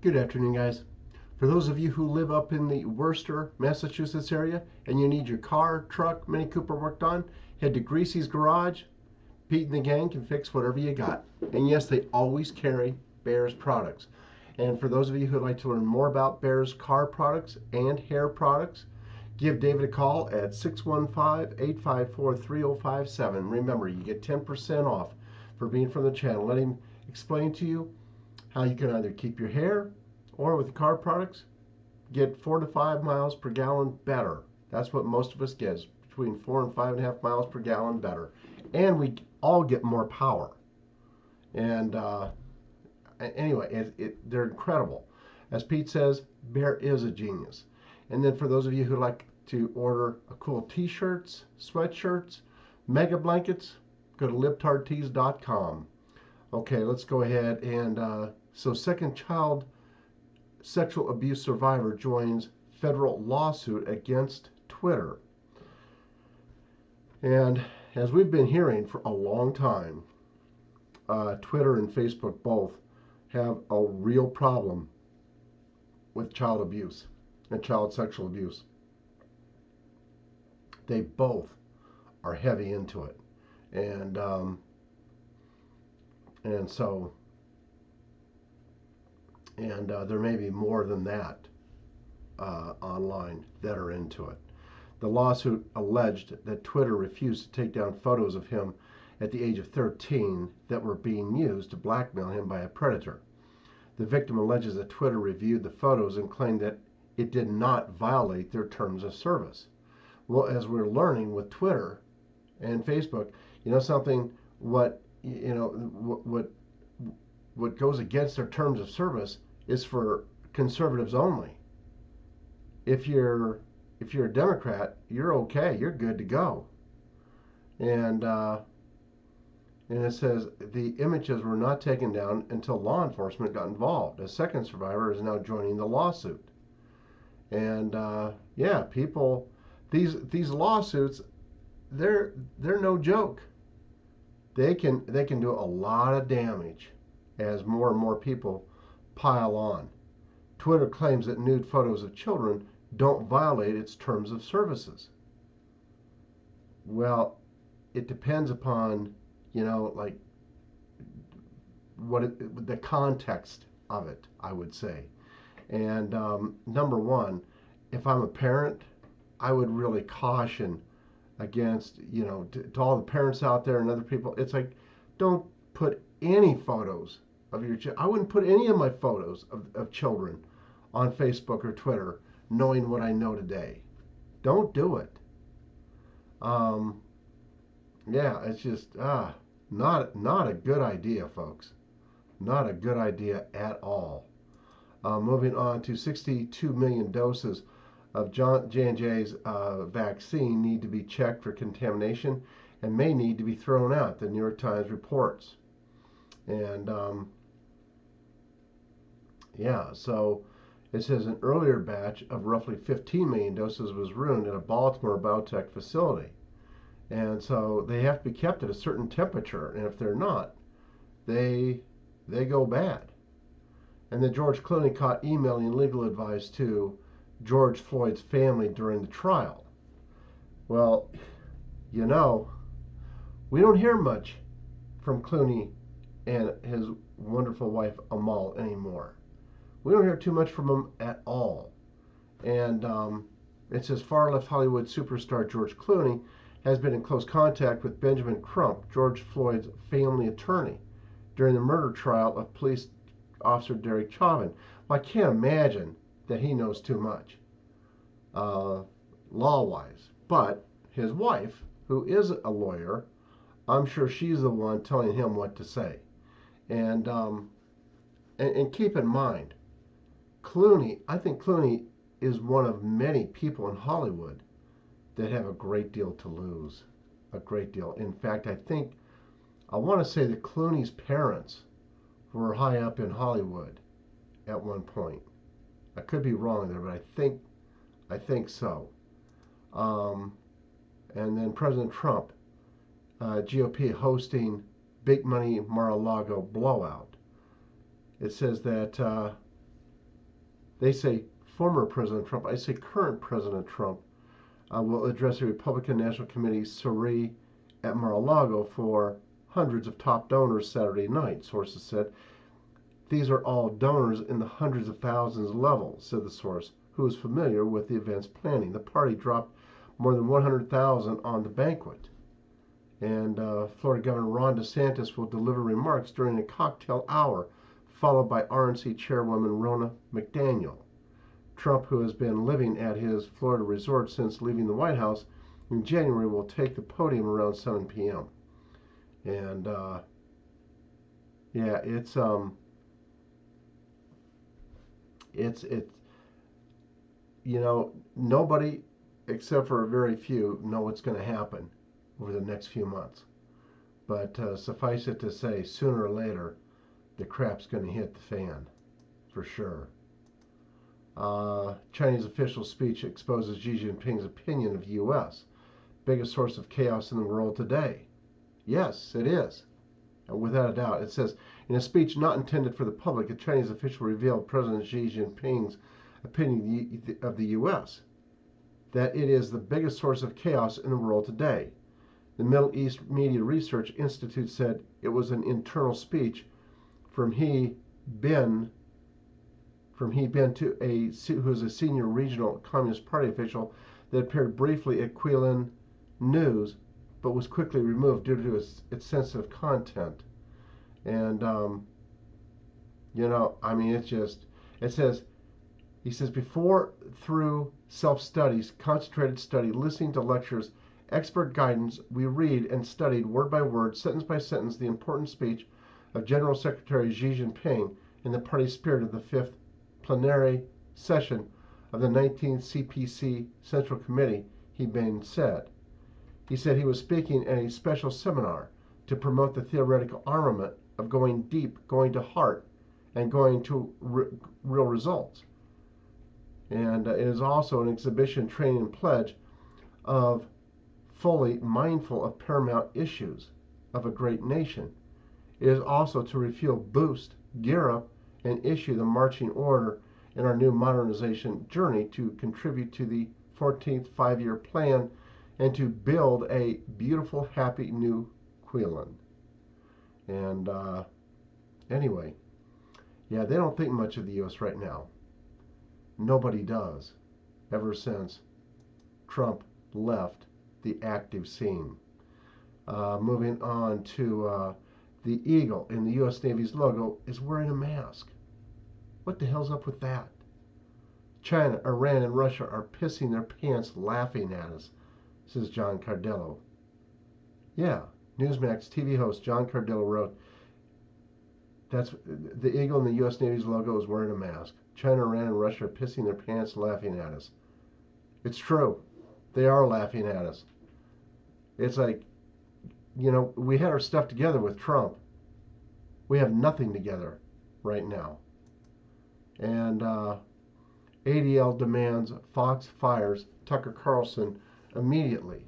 Good afternoon, guys. For those of you who live up in the Worcester, Massachusetts area and you need your car, truck, Mini Cooper worked on, head to Greasy's Garage. Pete and the gang can fix whatever you got. And yes, they always carry Behr's products. And for those of you who would like to learn more about Behr's car products and hair products, give David a call at 615-854-3057. Remember, you get 10% off for being from the channel. Let him explain to you how you can either keep your hair or with car products get 4 to 5 miles per gallon better. That's what most of us get, between 4 and 5.5 miles per gallon better. And we all get more power. And anyway, they're incredible. As Pete says, Behr is a genius. And then for those of you who like to order cool t-shirts, sweatshirts, mega blankets, go to libtardtees.com. Okay, let's go ahead and so second child sexual abuse survivor joins federal lawsuit against Twitter. And as we've been hearing for a long time, Twitter and Facebook both have a real problem with child abuse and child sexual abuse. They both are heavy into it. And there may be more than that online that are into it. The lawsuit alleged that Twitter refused to take down photos of him at the age of 13 that were being used to blackmail him by a predator. The victim alleges that Twitter reviewed the photos and claimed that it did not violate their terms of service. Well, as we're learning with Twitter and Facebook, something what goes against their terms of service is for conservatives only. If you're a Democrat, you're okay. You're good to go. And it says the images were not taken down until law enforcement got involved. A second survivor is now joining the lawsuit. And people, these lawsuits, they're no joke. They can do a lot of damage as more and more people pile on. Twitter claims that nude photos of children don't violate its terms of services. Well, it depends upon, the context of it, I would say. And number one, if I'm a parent, I would really caution against, to all the parents out there and other people, it's like, don't put any photos of your child. I wouldn't put any of my photos of children on Facebook or Twitter, knowing what I know today. Don't do it. It's just not a good idea, folks. Not a good idea at all. Moving on to 62 million doses of J&J's vaccine need to be checked for contamination and may need to be thrown out, the New York Times reports. And so it says an earlier batch of roughly 15 million doses was ruined at a Baltimore biotech facility. And so they have to be kept at a certain temperature, and if they're not, they go bad. And then George Clooney caught emailing legal advice to George Floyd's family during the trial. Well, we don't hear much from Clooney and his wonderful wife Amal anymore. We don't hear too much from him at all. And it says far left Hollywood superstar George Clooney has been in close contact with Benjamin Crump, George Floyd's family attorney, during the murder trial of police officer Derek Chauvin. Well, I can't imagine that he knows too much law-wise. But his wife, who is a lawyer, I'm sure she's the one telling him what to say. And keep in mind, I think Clooney is one of many people in Hollywood that have a great deal to lose. A great deal. In fact, I want to say that Clooney's parents were high up in Hollywood at one point. I could be wrong there, but I think so. And then President Trump, GOP hosting big money Mar-a-Lago blowout. It says that They say former President Trump. I say current President Trump will address the Republican National Committee soiree at Mar-a-Lago for hundreds of top donors Saturday night, sources said. These are all donors in the hundreds of thousands level, said the source, who is familiar with the event's planning. The party dropped more than 100,000 on the banquet. And Florida Governor Ron DeSantis will deliver remarks during a cocktail hour, followed by RNC Chairwoman Ronna McDaniel. Trump, who has been living at his Florida resort since leaving the White House in January, will take the podium around 7 p.m. And yeah, it's you know, nobody except for a very few know what's going to happen over the next few months. But suffice it to say, sooner or later, the crap's going to hit the fan, for sure. Chinese official speech exposes Xi Jinping's opinion of U.S. biggest source of chaos in the world today. Yes, it is. And without a doubt, it says, in a speech not intended for the public, a Chinese official revealed President Xi Jinping's opinion of the U.S., that it is the biggest source of chaos in the world today. The Middle East Media Research Institute said it was an internal speech from He Bin, who is a senior regional Communist Party official that appeared briefly at Quilin News, but was quickly removed due to its sensitive content. And you know, I mean, it says, he says, before through self-studies, concentrated study, listening to lectures, expert guidance, we read and studied word by word, sentence by sentence, the important speech of General Secretary Xi Jinping in the party spirit of the 5th plenary session of the 19th CPC Central Committee, He Bin said. He said he was speaking at a special seminar to promote the theoretical armament of going deep, going to heart, and going to real results. And it is also an exhibition, training, and pledge of fully mindful of paramount issues of a great nation. It is also to refuel, boost, gear up, and issue the marching order in our new modernization journey to contribute to the 14th five-year plan and to build a beautiful, happy new Quilin. And anyway, yeah, they don't think much of the U.S. right now. Nobody does, ever since Trump left the active scene. Moving on to the eagle in the U.S. Navy's logo is wearing a mask. What the hell's up with that? China, Iran, and Russia are pissing their pants laughing at us, says John Cardillo. Yeah, Newsmax TV host John Cardillo wrote, that's the eagle in the U.S. Navy's logo is wearing a mask. China, Iran, and Russia are pissing their pants laughing at us. It's true. They are laughing at us. It's like, you know, we had our stuff together with Trump. We have nothing together right now. And ADL demands Fox fires Tucker Carlson immediately.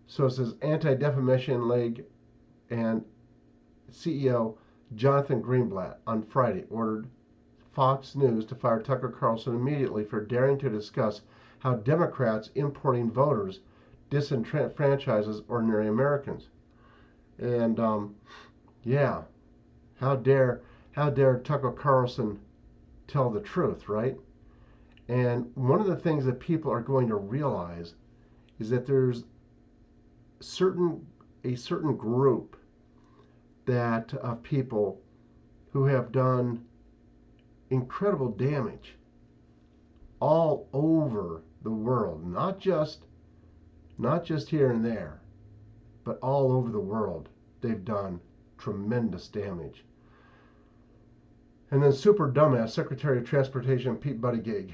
So it says Anti-Defamation League and CEO Jonathan Greenblatt on Friday ordered Fox News to fire Tucker Carlson immediately for daring to discuss how Democrats importing voters disenfranchises ordinary Americans. And yeah, how dare Tucker Carlson tell the truth, right? And one of the things that people are going to realize is that there's a certain group that of people who have done incredible damage all over the world, not just here and there, but all over the world. They've done tremendous damage. And then super dumbass Secretary of Transportation Pete Buttigieg.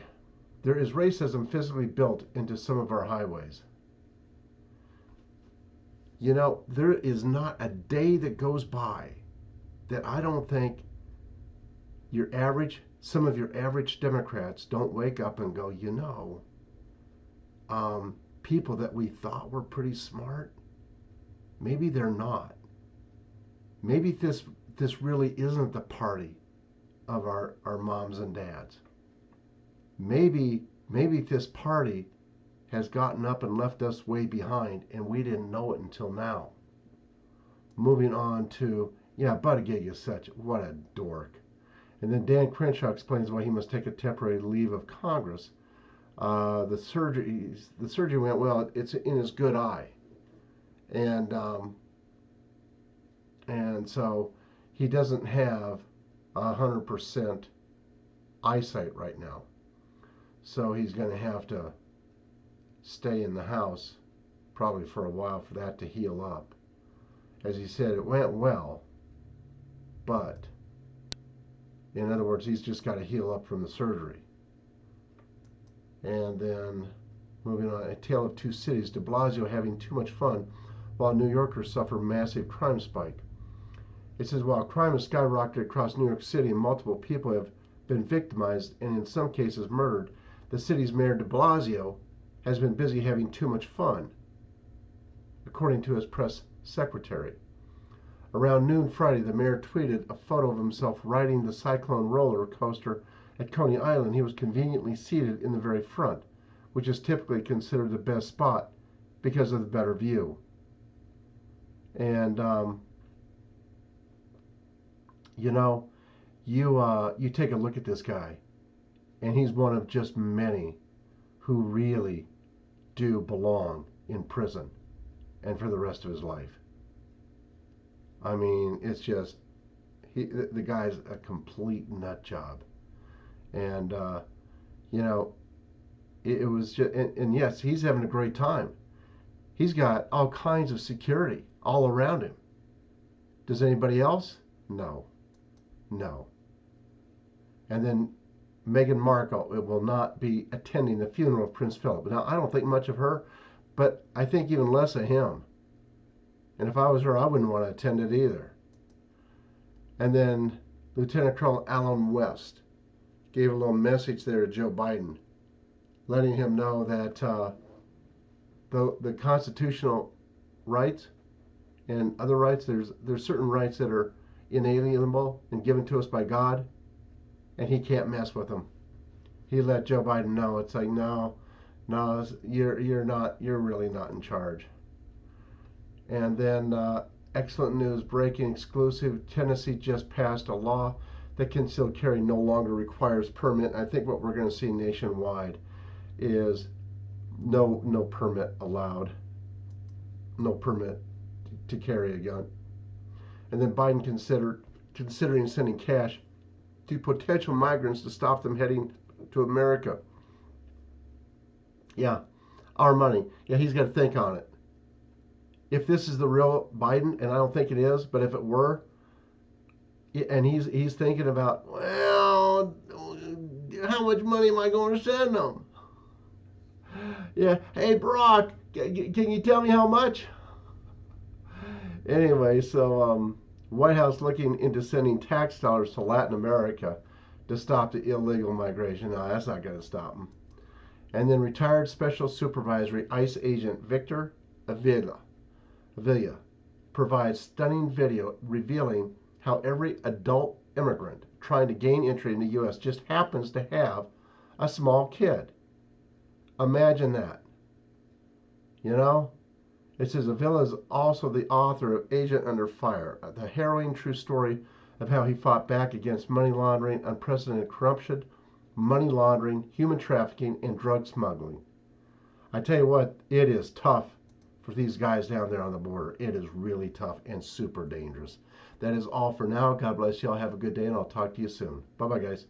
There is racism physically built into some of our highways. You know, there is not a day that goes by that I don't think some of your average Democrats don't wake up and go, you know, people that we thought were pretty smart, maybe they're not. Maybe this really isn't the party of our moms and dads. maybe this party has gotten up and left us way behind, and we didn't know it until now. Moving on to, yeah, Buttigieg is what a dork. And then Dan Crenshaw explains why he must take a temporary leave of Congress. The surgery went well. It's in his good eye, and so he doesn't have 100% eyesight right now. So he's going to have to stay in the house probably for a while for that to heal up. As he said, it went well, but in other words, he's just got to heal up from the surgery. And then moving on, A Tale of Two Cities, de Blasio having too much fun while New Yorkers suffer massive crime spike. It says, while crime has skyrocketed across New York City and multiple people have been victimized and in some cases murdered, the city's mayor de Blasio has been busy having too much fun, according to his press secretary. Around noon Friday, the mayor tweeted a photo of himself riding the Cyclone roller coaster at Coney Island. He was conveniently seated in the very front, which is typically considered the best spot because of the better view. And you take a look at this guy, and he's one of just many who really do belong in prison and for the rest of his life. I mean, it's just, the guy's a complete nut job. And, it was just, and yes, he's having a great time. He's got all kinds of security all around him. Does anybody else? No. And then Meghan Markle will not be attending the funeral of Prince Philip. Now, I don't think much of her, but I think even less of him. And if I was her, I wouldn't want to attend it either. And then Lieutenant Colonel Allen West gave a little message there to Joe Biden, letting him know that the constitutional rights and other rights, there's certain rights that are inalienable and given to us by God, and he can't mess with them. He let Joe Biden know, it's like, no, you're really not in charge. And then excellent news, breaking exclusive, Tennessee just passed a law that concealed carry no longer requires permit. I think what we're going to see nationwide is no permit allowed, no permit to carry a gun. And then Biden considering sending cash to potential migrants to stop them heading to America. Yeah, our money. Yeah, he's got to think on it. If this is the real Biden, and I don't think it is, but if it were, and he's thinking about, well, how much money am I going to send them? Yeah, hey Brock, can you tell me how much? Anyway, so White House looking into sending tax dollars to Latin America to stop the illegal migration. No, that's not going to stop them. And then retired Special Supervisory ICE agent Victor Avila provides stunning video revealing how every adult immigrant trying to gain entry in the U.S. just happens to have a small kid. Imagine that. It says Avila is also the author of Agent Under Fire, the harrowing true story of how he fought back against money laundering, unprecedented corruption, money laundering, human trafficking, and drug smuggling. I tell you what, it is tough for these guys down there on the border. It is really tough and super dangerous. That is all for now. God bless you all. Have a good day, and I'll talk to you soon. Bye-bye, guys.